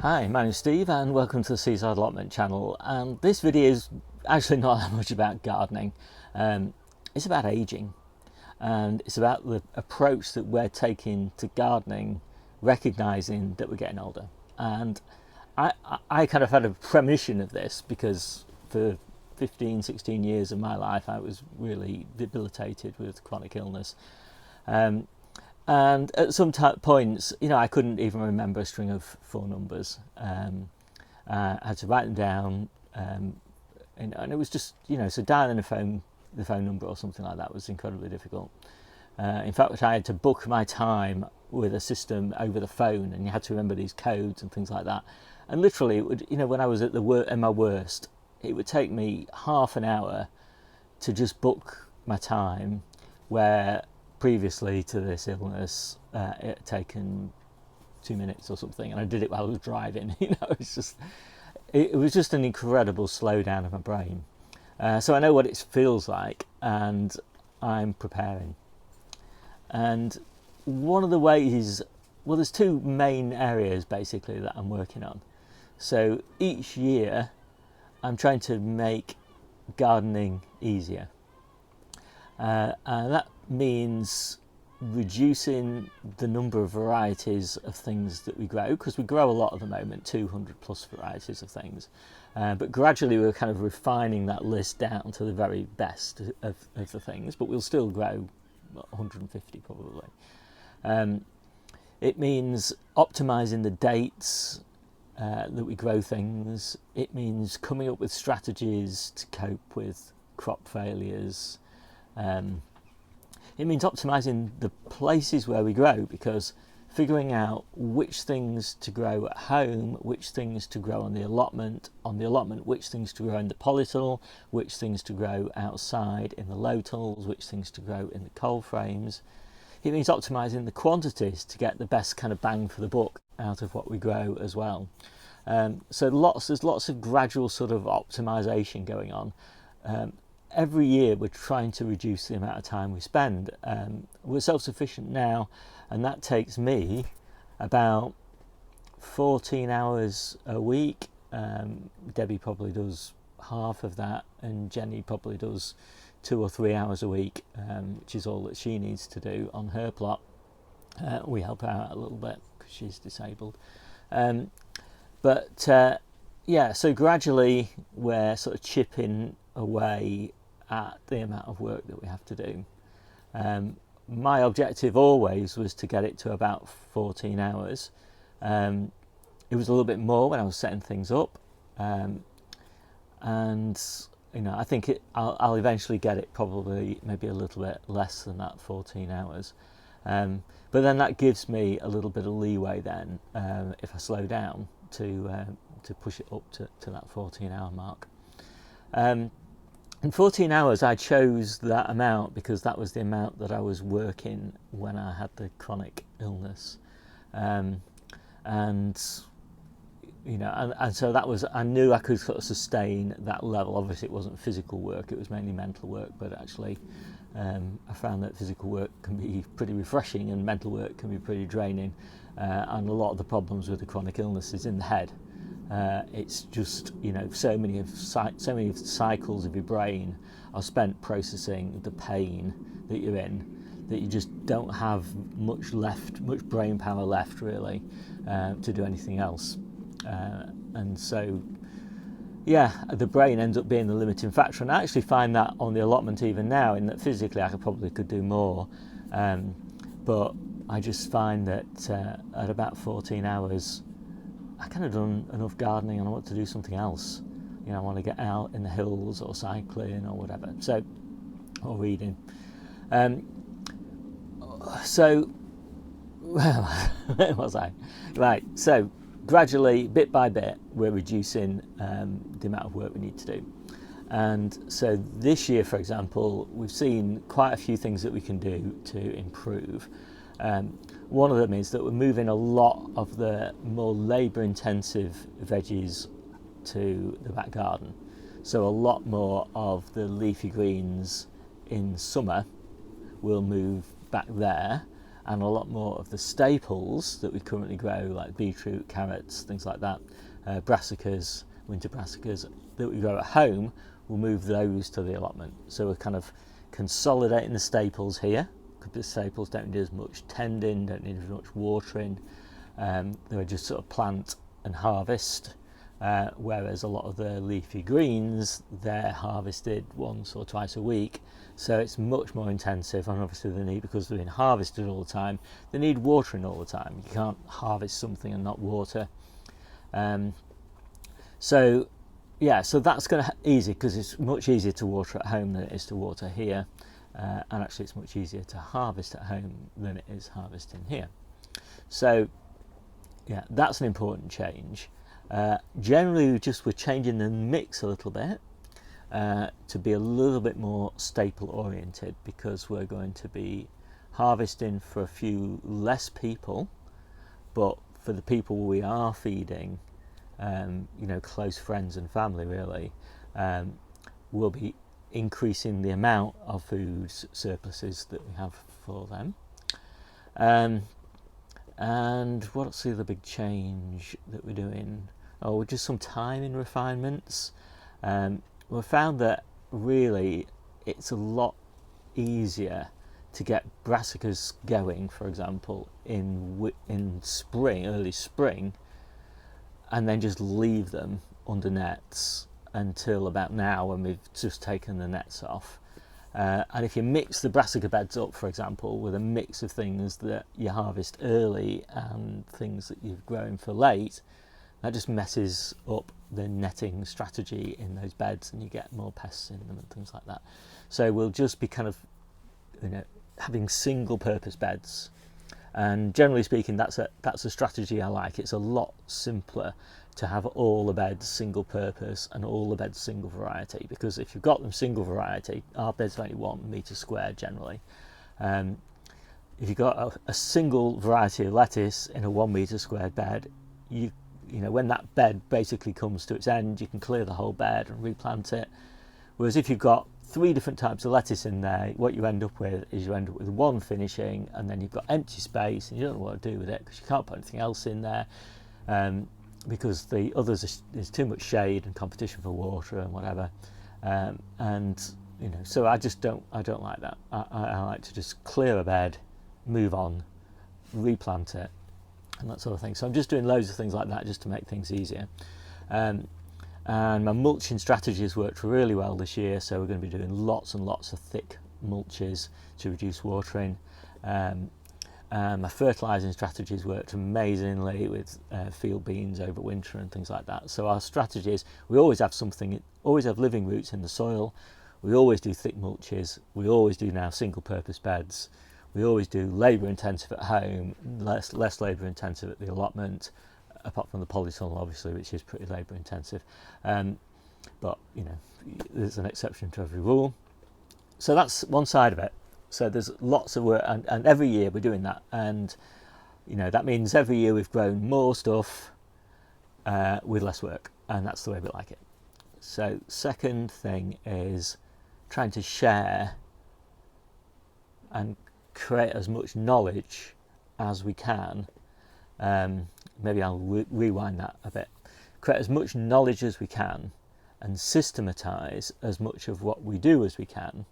Hi, my name's Steve and welcome to the Seaside Allotment channel, and this video is actually not that much about gardening. It's about ageing, and it's about the approach that we're taking to gardening, recognising that we're getting older. And I kind of had a premonition of this because for 15, 16 years of my life I was really debilitated with chronic illness. And at some points, I couldn't even remember a string of four numbers. I had to write them down, and it was just, so dialing the phone number or something like that was incredibly difficult. In fact, I had to book my time with a system over the phone, and you had to remember these codes and things like that. And literally, it would, when I was at in my worst, it would take me half an hour to just book my time, where previously to this illness it had taken 2 minutes or something, and I did it while I was driving. It was just an incredible slowdown of my brain. So I know what it feels like, and I'm preparing. And one of the ways, well, there's two main areas basically that I'm working on. So each year I'm trying to make gardening easier, and that means reducing the number of varieties of things that we grow, because we grow a lot at the moment, 200 plus varieties of things, but gradually we're kind of refining that list down to the very best of the things, but we'll still grow 150 probably. It means optimizing the dates that we grow things. It means coming up with strategies to cope with crop failures. It means optimising the places where we grow, because figuring out which things to grow at home, which things to grow on the allotment, which things to grow in the polytunnel, which things to grow outside in the low tunnels, which things to grow in the cold frames. It means optimising the quantities to get the best kind of bang for the buck out of what we grow as well. So there's lots of gradual sort of optimisation going on. Every year we're trying to reduce the amount of time we spend. We're self-sufficient now, and that takes me about 14 hours a week. Debbie probably does half of that, and Jennie probably does 2 or 3 hours a week, which is all that she needs to do on her plot. We help her out a little bit because she's disabled. So gradually we're sort of chipping away at the amount of work that we have to do. My objective always was to get it to about 14 hours. It was a little bit more when I was setting things up, and I think I'll eventually get it probably maybe a little bit less than that 14 hours. But then that gives me a little bit of leeway then, if I slow down, to push it up to that 14-hour mark. In 14 hours I chose that amount because that was the amount that I was working when I had the chronic illness, and so that was, I knew I could sort of sustain that level. Obviously it wasn't physical work, it was mainly mental work, but actually I found that physical work can be pretty refreshing and mental work can be pretty draining, and a lot of the problems with the chronic illness is in the head. It's just, so many of the cycles of your brain are spent processing the pain that you're in, that you just don't have much brain power left really to do anything else. And so the brain ends up being the limiting factor, and I actually find that on the allotment even now, in that physically I probably could do more, but I just find that at about 14 hours I kind of done enough gardening and I want to do something else. I want to get out in the hills or cycling or whatever, or reading. Where was I? Right, so gradually, bit by bit, we're reducing the amount of work we need to do. And so this year, for example, we've seen quite a few things that we can do to improve. One of them is that we're moving a lot of the more labour-intensive veggies to the back garden. So a lot more of the leafy greens in summer will move back there, and a lot more of the staples that we currently grow, like beetroot, carrots, things like that, brassicas, winter brassicas, that we grow at home, we'll move those to the allotment. So we're kind of consolidating the staples here, because the staples don't need as much tending, don't need as much watering. They're just sort of plant and harvest, whereas a lot of the leafy greens, they're harvested once or twice a week, so it's much more intensive, and obviously they need, because they're being harvested all the time, they need watering all the time. You can't harvest something and not water. So that's going to easy, because it's much easier to water at home than it is to water here, and actually it's much easier to harvest at home than it is harvesting here. So yeah, that's an important change. Generally we're changing the mix a little bit to be a little bit more staple oriented, because we're going to be harvesting for a few less people, but for the people we are feeding, close friends and family really, we'll be increasing the amount of food surpluses that we have for them. And what's the other big change that we're doing? Just some timing refinements. We found that really it's a lot easier to get brassicas going, for example, in spring, early spring, and then just leave them under nets until about now, when we've just taken the nets off. And if you mix the brassica beds up, for example, with a mix of things that you harvest early and things that you've grown for late, that just messes up the netting strategy in those beds, and you get more pests in them and things like that. So we'll just be kind of, having single purpose beds, and generally speaking, that's a strategy I like. It's a lot simpler to have all the beds single purpose and all the beds single variety, because if you've got them single variety, our beds are only 1 metre square generally. If you've got a single variety of lettuce in a 1 metre square bed, when that bed basically comes to its end, you can clear the whole bed and replant it. Whereas if you've got 3 different types of lettuce in there, what you end up with is one finishing, and then you've got empty space and you don't know what to do with it, because you can't put anything else in there, because the others there's too much shade and competition for water and whatever. So I don't like that. I like to just clear a bed, move on, replant it, and that sort of thing. So I'm just doing loads of things like that just to make things easier. And my mulching strategy has worked really well this year, so we're going to be doing lots and lots of thick mulches to reduce watering. My fertilising strategies worked amazingly with field beans over winter and things like that. So our strategy is we always have living roots in the soil. We always do thick mulches. We always do now single purpose beds. We always do labour intensive at home, less labour intensive at the allotment, apart from the polytunnel obviously, which is pretty labour intensive. But there's an exception to every rule. So that's one side of it. So there's lots of work, and every year we're doing that, and that means every year we've grown more stuff with less work, and that's the way we like it. So second thing is trying to share and create as much knowledge as we can. Maybe I'll rewind that a bit. Create as much knowledge as we can and systematise as much of what we do as we can.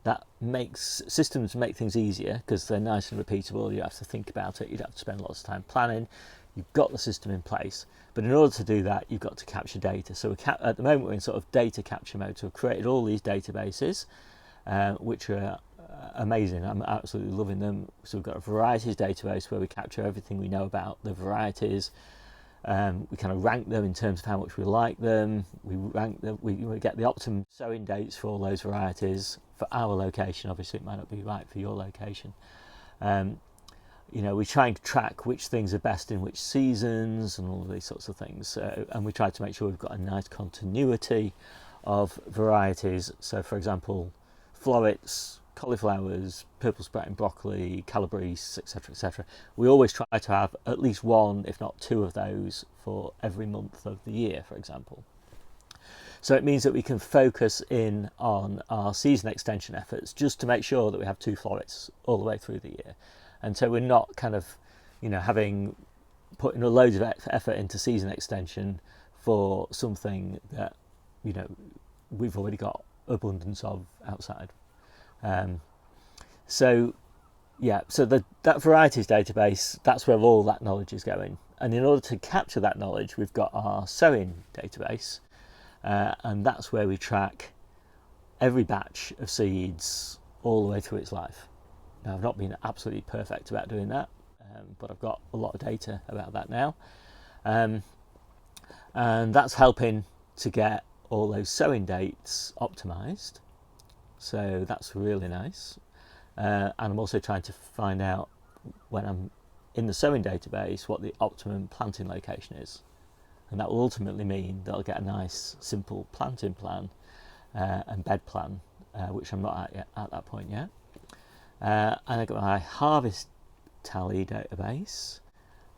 That makes systems make things easier, because they're nice and repeatable. You have to think about it. You don't have to spend lots of time planning. You've got the system in place. But in order to do that, you've got to capture data. So at the moment, we're in sort of data capture mode. So we've created all these databases, which are amazing. I'm absolutely loving them. So we've got a varieties database where we capture everything we know about the varieties. We kind of rank them in terms of how much we like them. We rank them. We get the optimum sowing dates for all those varieties for our location. Obviously, it might not be right for your location. We try and track which things are best in which seasons and all of these sorts of things. And we try to make sure we've got a nice continuity of varieties. So, for example, florets, cauliflowers, purple sprouting broccoli, calabrese, etc., etc. We always try to have at least 1, if not 2 of those for every month of the year, for example. So it means that we can focus in on our season extension efforts just to make sure that we have 2 florets all the way through the year. And so we're not kind of, having putting a loads of effort into season extension for something that, we've already got abundance of outside. So that varieties database, that's where all that knowledge is going. And in order to capture that knowledge, we've got our sowing database, and that's where we track every batch of seeds all the way through its life. Now, I've not been absolutely perfect about doing that, but I've got a lot of data about that now. And that's helping to get all those sowing dates optimized. So that's really nice. And I'm also trying to find out, when I'm in the sowing database, what the optimum planting location is. And that will ultimately mean that I'll get a nice, simple planting plan and bed plan, which I'm not at that point yet. And I've got my harvest tally database,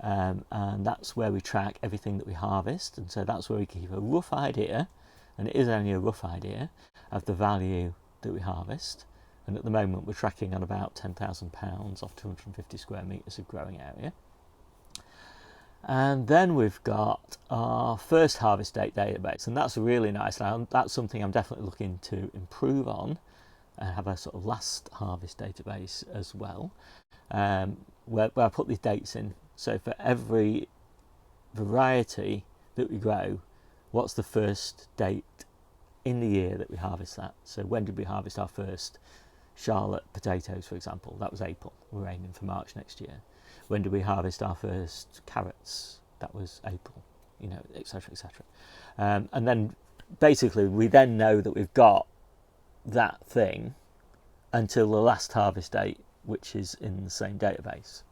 and that's where we track everything that we harvest. And so that's where we keep a rough idea, and it is only a rough idea, of the value that we harvest. And at the moment we're tracking on about £10,000 off 250 square metres of growing area. And then we've got our first harvest date database, and that's really nice. Now, that's something I'm definitely looking to improve on, and have a sort of last harvest database as well, where I put these dates in. So for every variety that we grow, what's the first date in the year that we harvest that? So when did we harvest our first Charlotte potatoes, for example? That was April. We're aiming for March next year. When did we harvest our first carrots? That was April, etc., etc. And then basically we then know that we've got that thing until the last harvest date, which is in the same database.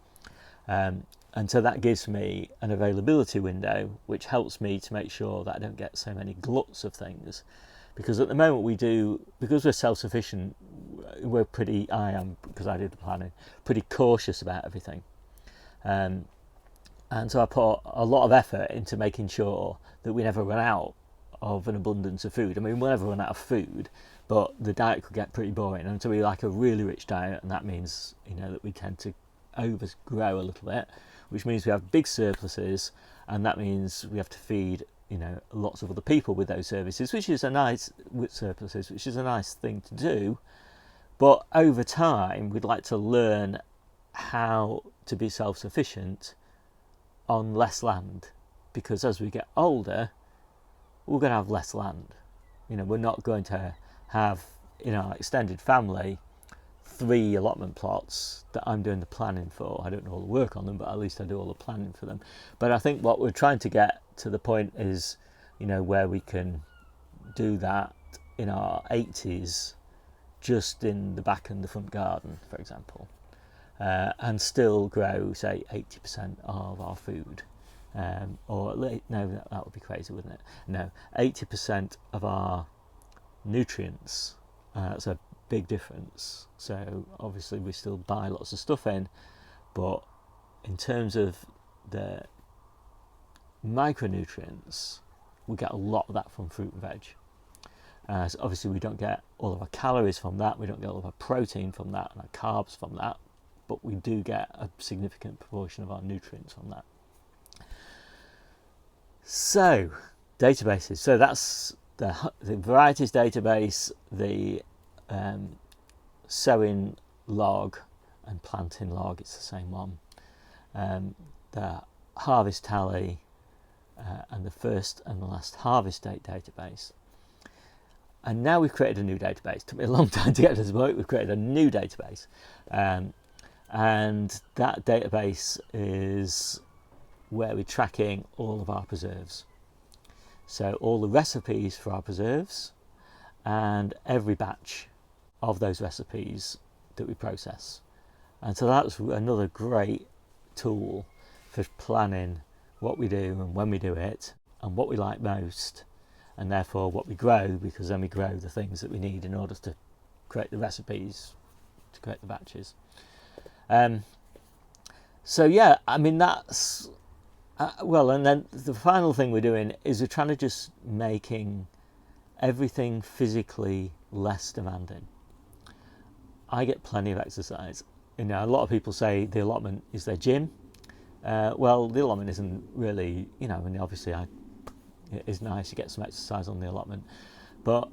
And so that gives me an availability window, which helps me to make sure that I don't get so many gluts of things. Because at the moment because we're self-sufficient, I am, because I did the planning, pretty cautious about everything. And so I put a lot of effort into making sure that we never run out of an abundance of food. I mean, we'll never run out of food, but the diet could get pretty boring. And so we like a really rich diet, and that means, that we tend to overgrow a little bit, which means we have big surpluses, and that means we have to feed, lots of other people with those services, which is a nice thing to do. But over time, we'd like to learn how to be self-sufficient on less land, because as we get older, we're going to have less land. We're not going to have, in our extended family, 3 allotment plots that I'm doing the planning for. I don't do all the work on them, but at least I do all the planning for them. But I think what we're trying to get to the point is, where we can do that in our 80s, just in the back and the front garden, for example, and still grow, say, 80% of our food. No, that would be crazy, wouldn't it? No, 80% of our nutrients. That's a big difference. So obviously we still buy lots of stuff in, but in terms of the micronutrients, we get a lot of that from fruit and veg. So obviously we don't get all of our calories from that, we don't get all of our protein from that and our carbs from that, but we do get a significant proportion of our nutrients from that. So databases, so that's the varieties database, the sowing log and planting log, it's the same one, the harvest tally, and the first and the last harvest date database. And now we've created a new database. It took me a long time to get to this point. We've created a new database, and that database is where we're tracking all of our preserves. So all the recipes for our preserves and every batch of those recipes that we process. And so that's another great tool for planning what we do and when we do it and what we like most, and therefore what we grow, because then we grow the things that we need in order to create the recipes, to create the batches. So yeah, I mean that's and then the final thing we're doing is we're trying to just making everything physically less demanding. I get plenty of exercise. you know, a lot of people say the allotment is their gym. Well, the allotment isn't really, you know, I mean, obviously it is nice to get some exercise on the allotment, but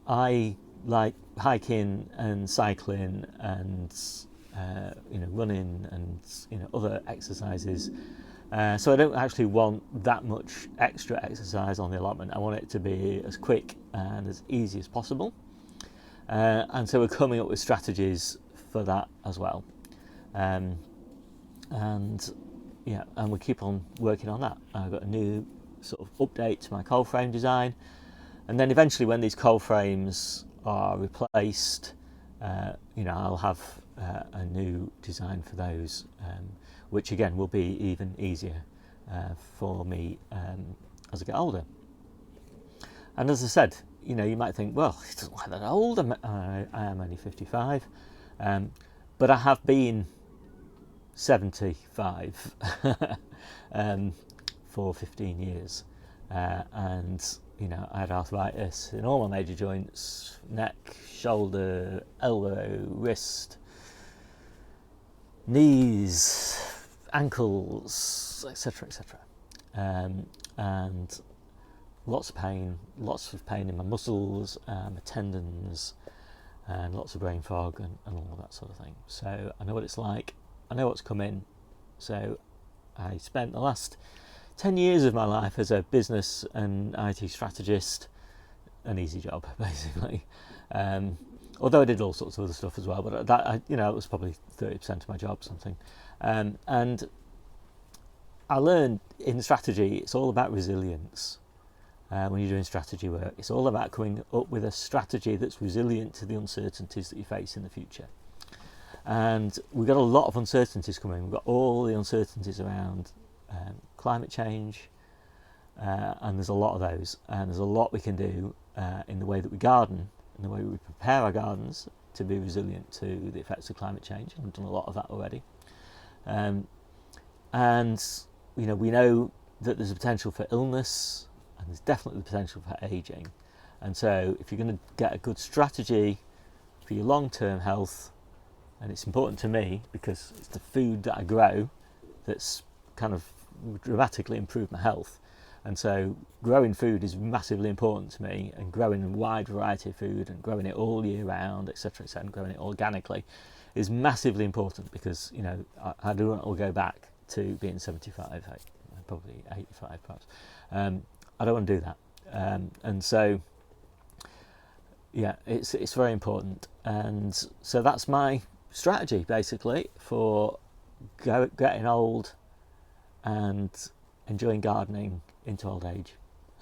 I like hiking and cycling and you know, running and, you know, other exercises. So I don't actually want that much extra exercise on the allotment. I want it to be as quick and as easy as possible. And so we're coming up with strategies for that as well. And yeah, and we keep on working on that. I've got a new sort of update to my cold frame design, and then eventually when these cold frames are replaced, you know, I'll have a new design for those, which again will be even easier for me as I get older. And as I said, you know, you might think, well, it doesn't look that old. I am only 55, but I have been 75 for 15 years, and you know, I had arthritis in all my major joints: neck, shoulder, elbow, wrist, knees, ankles, etc., etc., and lots of pain in my muscles, my tendons, and lots of brain fog and all of that sort of thing. So I know what it's like. I know what's come in. So I spent the last 10 years of my life as a business and IT strategist. An easy job, basically. Although I did all sorts of other stuff as well, but that, you know, it was probably 30% of my job, something. And I learned in strategy, it's all about resilience. When you're doing strategy work, it's all about coming up with a strategy that's resilient to the uncertainties that you face in the future. And we've got a lot of uncertainties coming. We've got all the uncertainties around climate change, and there's a lot of those. And there's a lot we can do in the way that we garden, in the way we prepare our gardens to be resilient to the effects of climate change. And we've done a lot of that already. And you know, we know that there's a potential for illness, and there's definitely the potential for ageing. And so if you're going to get a good strategy for your long-term health, and it's important to me because it's the food that I grow that's kind of dramatically improved my health. And so growing food is massively important to me, and growing a wide variety of food and growing it all year round, etc., and growing it organically is massively important, because, you know, I don't want to go back to being 75, probably 85 perhaps. I don't want to do that. And so, yeah, it's very important. And so that's my strategy, basically, for getting old and enjoying gardening into old age.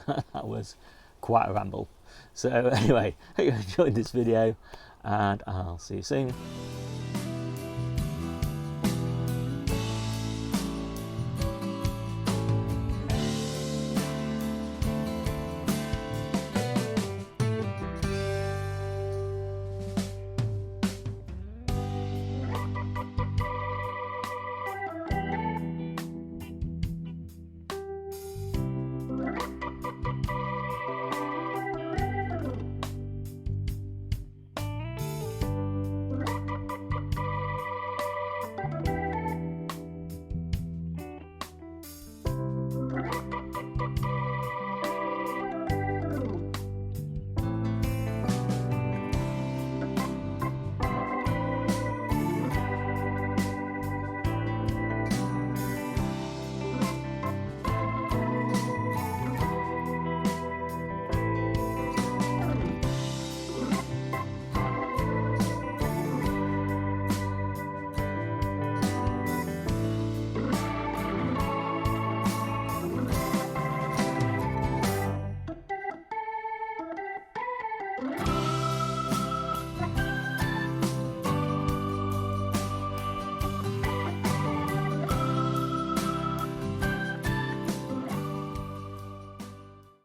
That was quite a ramble. So anyway, hope you enjoyed this video, and I'll see you soon.